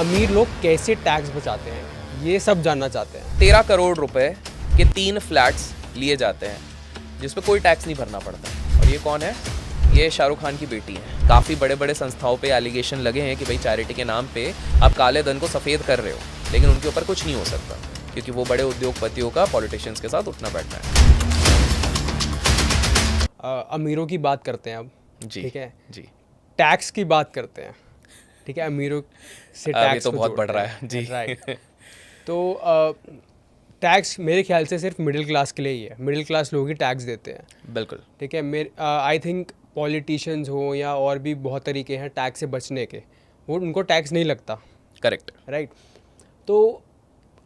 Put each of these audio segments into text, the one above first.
अमीर लोग कैसे टैक्स बचाते हैं ये सब जानना चाहते हैं। 13 करोड़ रुपए के 3 फ्लैट्स लिए जाते हैं जिस पे कोई टैक्स नहीं भरना पड़ता। और ये कौन है? ये शाहरुख खान की बेटी है। काफ़ी बड़े बड़े संस्थाओं पे एलिगेशन लगे हैं कि भाई चैरिटी के नाम पे आप काले धन को सफ़ेद कर रहे हो, लेकिन उनके ऊपर कुछ नहीं हो सकता क्योंकि वो बड़े उद्योगपतियों का पॉलिटिशियंस के साथ उठना बैठना है। अमीरों की बात करते हैं अब, जी ठीक है जी। टैक्स की बात करते हैं, ठीक है। अमीरों से अभी टैक्स तो को बहुत जोड़ते बढ़ रहा हैं, है जी। राइट। तो टैक्स मेरे ख्याल से सिर्फ मिडिल क्लास के लिए ही है। मिडिल क्लास लोग ही टैक्स देते हैं, बिल्कुल। ठीक है। मेरे आई थिंक पॉलिटिशियंस हो या और भी बहुत तरीके हैं टैक्स से बचने के, वो उनको टैक्स नहीं लगता, करेक्ट। राइट। तो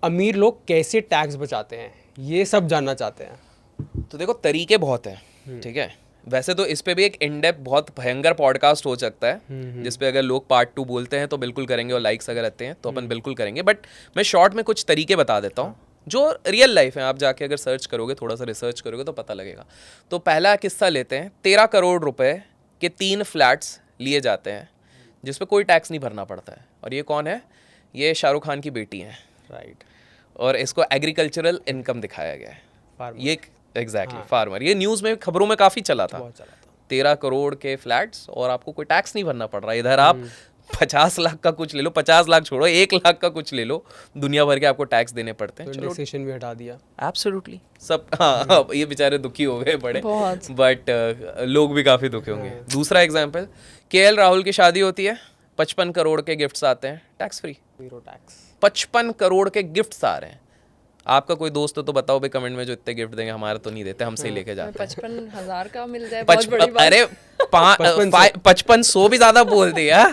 अमीर लोग कैसे टैक्स बचाते हैं ये सब जानना चाहते हैं। तो देखो तरीके बहुत हैं, ठीक है। वैसे तो इस पे भी एक इन डेप्थ बहुत भयंकर पॉडकास्ट हो सकता है जिस पे अगर लोग पार्ट 2 बोलते हैं तो बिल्कुल करेंगे और लाइक्स अगर आते हैं तो अपन बिल्कुल करेंगे। बट मैं शॉर्ट में कुछ तरीके बता देता हूँ जो रियल लाइफ है। आप जाके अगर सर्च करोगे, थोड़ा सा रिसर्च करोगे तो पता लगेगा। तो पहला किस्सा लेते हैं। 13 करोड़ रुपए के 3 फ्लैट्स लिए जाते हैं जिस पे कोई टैक्स नहीं भरना पड़ता है। और ये कौन है? ये शाहरुख खान की बेटी है, राइट। और इसको एग्रीकल्चरल इनकम दिखाया गया है। फार्मर। ये एग्जैक्टली फार्मर। ये न्यूज़ में, खबरों में काफ़ी चला था। बहुत चला था। 13 करोड़ के फ्लैट्स और आपको कोई टैक्स नहीं भरना पड़ रहा। इधर आप 50 लाख का कुछ ले लो, 50 लाख छोड़ो, 1 लाख का कुछ ले लो, दुनिया भर के आपको टैक्स देने पड़ते हैं। तो चलो इंडेक्सेशन भी हटा दिया। एब्सोल्युटली सब। हाँ, ये बेचारे दुखी हो गए बड़े, बट लोग भी काफ़ी दुखी होंगे। दूसरा एग्जाम्पल, केएल राहुल की शादी होती है, 55 करोड़ के गिफ्ट्स आते हैं tax free. Zero tax. 55 crore के गिफ्ट्स आ रहे हैं। आपका कोई दोस्त हो तो बताओ भाई कमेंट में जो इतने गिफ्ट देंगे। हमारे तो नहीं देते, हमसे ही लेके जाते हैं। 55,000 का मिल जाए बहुत बड़ी बात। अरे 5500 भी ज्यादा बोल दिया।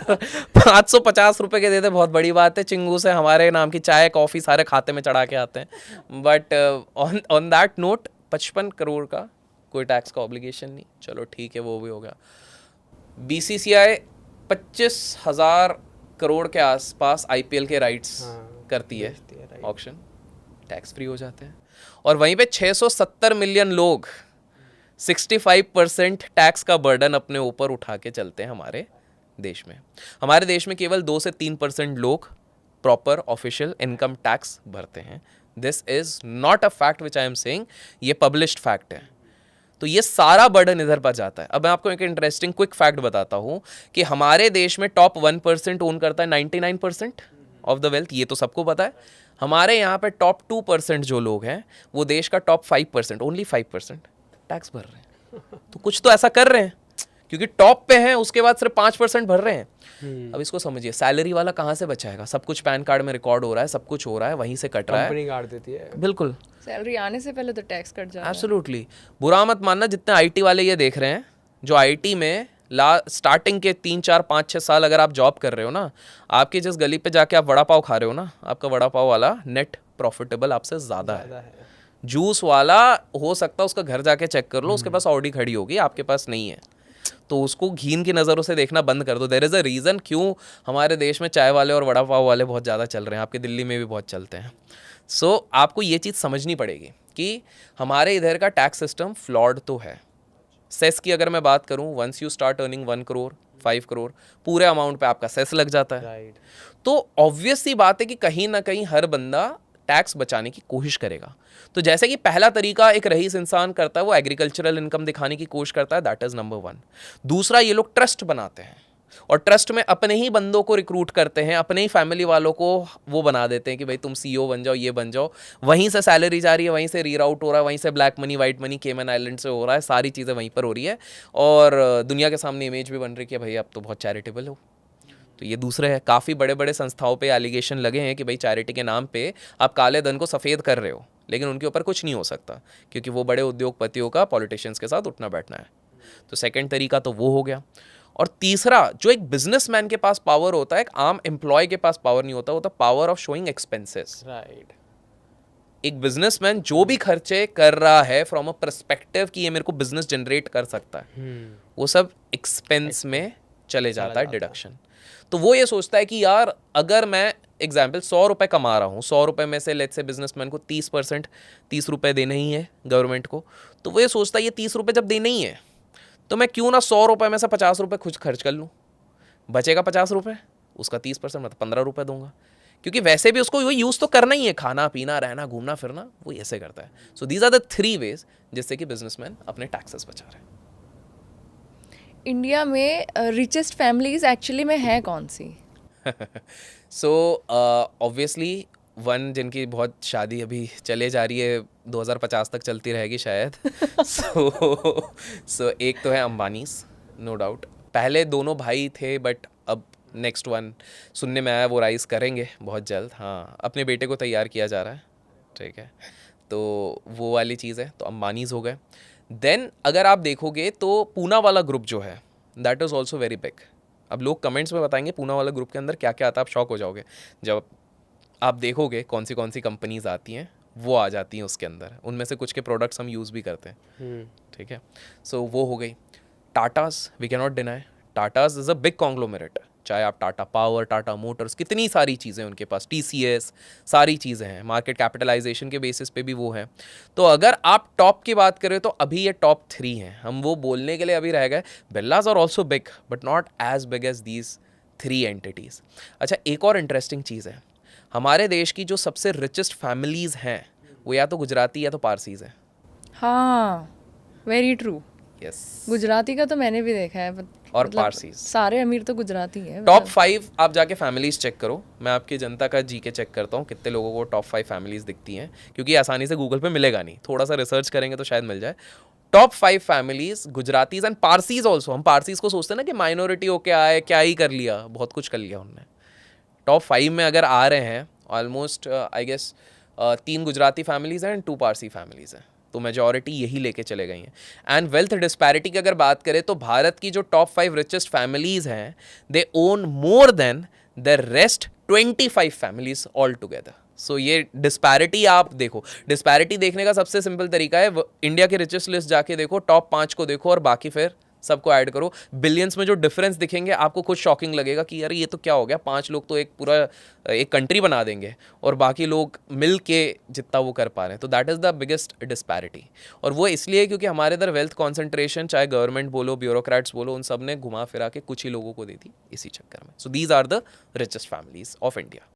550 रुपए के देते बहुत बड़ी बात है। चिंगू से हमारे नाम की चाय कॉफी सारे खाते में चढ़ा के आते हैं। But on that note 55 crore का कोई टैक्स का ऑब्लिगेशन नहीं। चलो ठीक है, वो भी हो गया। बीसीसीआई 25,000 करोड़ के आसपास आईपीएल के राइट्स करती है ऑक्शन, टैक्स फ्री हो जाते हैं। और वहीं पे 670 मिलियन लोग 65% टैक्स का बर्डन अपने ऊपर उठा के चलते हैं हमारे देश में। हमारे देश में केवल 2 से 3% लोग प्रॉपर ऑफिशियल इनकम टैक्स भरते हैं। This is not a fact which I am saying, ये पब्लिश्ड फैक्ट है। तो ये सारा बर्डन इधर पर जाता है। अब मैं आपको एक इंटरेस्टिंग क्विक फैक्ट बताता हूं कि हमारे देश में टॉप 1% ओन करता है 99% ऑफ द वेल्थ। ये तो सबको पता है। हमारे यहाँ पे टॉप 2% जो लोग हैं वो देश का टॉप 5%, ओनली 5% टैक्स भर रहे हैं। तो कुछ तो ऐसा कर रहे हैं क्योंकि टॉप पे हैं, उसके बाद सिर्फ 5% भर रहे हैं। अब इसको समझिए, सैलरी वाला कहाँ से बचाएगा? सब कुछ पैन कार्ड में रिकॉर्ड हो रहा है, सब कुछ हो रहा है, वहीं से कट रहा है। कंपनी काट देती है। बिल्कुल, सैलरी आने से पहले तो टैक्स कट जाता है। एब्सोल्युटली। बुरा मत मानना, जितने आईटी वाले ये देख रहे हैं, जो आईटी में स्टार्टिंग के 3, 4, 5, 6 साल अगर आप जॉब कर रहे हो ना, आपकी जिस गली पे जाके आप वड़ा पाव खा रहे हो ना, आपका वड़ा पाव वाला नेट प्रॉफिटेबल आपसे ज़्यादा है। जूस वाला हो सकता है उसका घर जाके चेक कर लो, उसके पास ऑडी खड़ी होगी, आपके पास नहीं है, तो उसको घीन की नज़रों से देखना बंद कर दो। देयर इज़ अ रीज़न क्यों हमारे देश में चाय वाले और वड़ा पाव वाले बहुत ज़्यादा चल रहे हैं। आपके दिल्ली में भी बहुत चलते हैं। सो आपको ये चीज़ समझनी पड़ेगी कि हमारे इधर का टैक्स सिस्टम फ्लॉड तो है। सेस की अगर मैं बात करूं, once you start earning 1 crore 5 crore पूरे अमाउंट पे आपका सेस लग जाता है। राइट। तो ऑब्वियस सी बात है कि कहीं ना कहीं हर बंदा टैक्स बचाने की कोशिश करेगा। तो जैसे कि पहला तरीका एक रईस इंसान करता है, वो एग्रीकल्चरल इनकम दिखाने की कोशिश करता है, दैट इज नंबर 1। दूसरा, ये लोग ट्रस्ट बनाते हैं और ट्रस्ट में अपने ही बंदों को रिक्रूट करते हैं, अपने ही फैमिली वालों को वो बना देते हैं कि भाई तुम सीईओ बन जाओ, ये बन जाओ। वहीं से सैलरी जा रही है, वहीं से रीराउट हो रहा है, वहीं से ब्लैक मनी वाइट मनी केमन आइलैंड से हो रहा है, सारी चीज़ें वहीं पर हो रही है। और दुनिया के सामने इमेज भी बन रही है कि भाई अब तो बहुत चैरिटेबल हो। तो ये दूसरे है। काफ़ी बड़े बड़े संस्थाओं पे एलिगेशन लगे हैं कि भाई चैरिटी के नाम पे आप काले धन को सफ़ेद कर रहे हो, लेकिन उनके ऊपर कुछ नहीं हो सकता क्योंकि वो बड़े उद्योगपतियों का पॉलिटिशियंस के साथ उठना बैठना है। तो सेकंड तरीका तो वो हो गया। और तीसरा, जो एक बिजनेसमैन के पास पावर होता है, एक आम एम्प्लॉय के पास पावर नहीं होता, वो होता power of showing expenses. Right. एक बिजनेसमैन जो भी खर्चे कर रहा है फ्रॉम अ पर्सपेक्टिव कि ये मेरे को बिजनेस जनरेट कर सकता है, वो सब एक्सपेंस में चले जाता है, डिडक्शन। तो वो ये सोचता है कि यार अगर मैं एग्जाम्पल 100 रुपये कमा रहा हूँ, 100 रुपये में से लेट्स से बिजनेसमैन को 30% 30 रुपये देने ही है गवर्नमेंट को, तो वो ये सोचता है ये 30 रुपये जब देने ही है तो मैं क्यों ना 100 रुपये में से 50 रुपये खुद खर्च कर लूँ, बचेगा 50 रुपये। उसका 30% मतलब 15 रुपये दूंगा, क्योंकि वैसे भी उसको वो यूज़ तो करना ही है, खाना पीना रहना घूमना फिरना, वो ऐसे करता है. So these are the 3 ways जिससे कि बिजनेसमैन अपने टैक्सेस बचा रहे हैं. इंडिया में रिचेस्ट फैमिलीज एक्चुअली में है कौन सी? सो ऑब्वियसली वन जिनकी बहुत शादी अभी चले जा रही है, 2050 तक चलती रहेगी शायद. सो एक तो है अंबानीज, नो डाउट. पहले दोनों भाई थे बट अब नेक्स्ट वन सुनने में आया वो राइज करेंगे बहुत जल्द. हाँ, अपने बेटे को तैयार किया जा रहा है. ठीक है, तो वो वाली चीज़ है. तो अंबानीज हो गए. देन अगर आप देखोगे तो पूना वाला ग्रुप जो है that is also very big. अब लोग कमेंट्स में बताएंगे पूना वाला ग्रुप के अंदर क्या क्या आता है, आप शॉक हो जाओगे. जब आप देखोगे कौन सी कंपनीज आती हैं, वो आ जाती हैं उसके अंदर. उनमें से कुछ के प्रोडक्ट्स हम यूज़ भी करते हैं. ठीक है, सो वो हो गई. Tatas, we can not deny, Tatas is a big conglomerate. चाहे आप टाटा पावर, टाटा मोटर्स, कितनी सारी चीज़ें उनके पास, TCS, सारी चीज़ें हैं. मार्केट कैपिटलाइजेशन के बेसिस पे भी वो हैं. तो अगर आप टॉप की बात करें तो अभी ये टॉप 3 हैं. हम वो बोलने के लिए अभी रह गए. Birlas are also big but not as big as these 3 entities. अच्छा, एक और इंटरेस्टिंग चीज़ है, हमारे देश की जो सबसे रिचेस्ट फैमिलीज़ हैं वो या तो गुजराती या तो पारसीज़ हैं. हाँ, वेरी ट्रू. यस, गुजराती का तो मैंने भी देखा है. और मतलब पारसीज. सारे अमीर तो गुजराती हैं. टॉप मतलब 5 आप जाके फैमिलीज चेक करो. मैं आपकी जनता का जीके चेक करता हूँ कितने लोगों को टॉप 5 फैमिलीज दिखती हैं, क्योंकि आसानी से गूगल पे मिलेगा नहीं. थोड़ा सा रिसर्च करेंगे तो शायद मिल जाए. Top 5 families Gujaratis and Parsis also. हम पारसीज को सोचते हैं ना कि माइनॉरिटी होके आए, क्या ही कर लिया, बहुत कुछ कर लिया उनने. टॉप 5 में अगर आ रहे हैं almost I guess 3 Gujarati families हैं एंड 2 पारसी फैमिलीज हैं. तो मेजॉरिटी यही लेके चले गई हैं. एंड वेल्थ डिस्पैरिटी की अगर बात करें तो भारत की जो टॉप 5 रिचेस्ट फैमिलीज हैं, they own more than the rest 25 families all together. So ये डिस्पैरिटी आप देखो. डिस्पैरिटी देखने का सबसे सिंपल तरीका है, इंडिया के रिचेस्ट लिस्ट जाके देखो, टॉप 5 को देखो और बाकी फिर सबको ऐड करो. बिलियंस में जो डिफरेंस दिखेंगे आपको खुद शॉकिंग लगेगा कि यार ये तो क्या हो गया, 5 लोग तो एक पूरा एक कंट्री बना देंगे और बाकी लोग मिल के जितना वो कर पा रहे हैं. तो that is the biggest disparity. और वो इसलिए क्योंकि हमारे इधर वेल्थ कॉन्सेंट्रेशन, चाहे गवर्नमेंट बोलो, ब्यूरोक्रेट्स बोलो, उन सब ने घुमा फिरा के कुछ ही लोगों को दी थी इसी चक्कर में. So these are the richest families of India.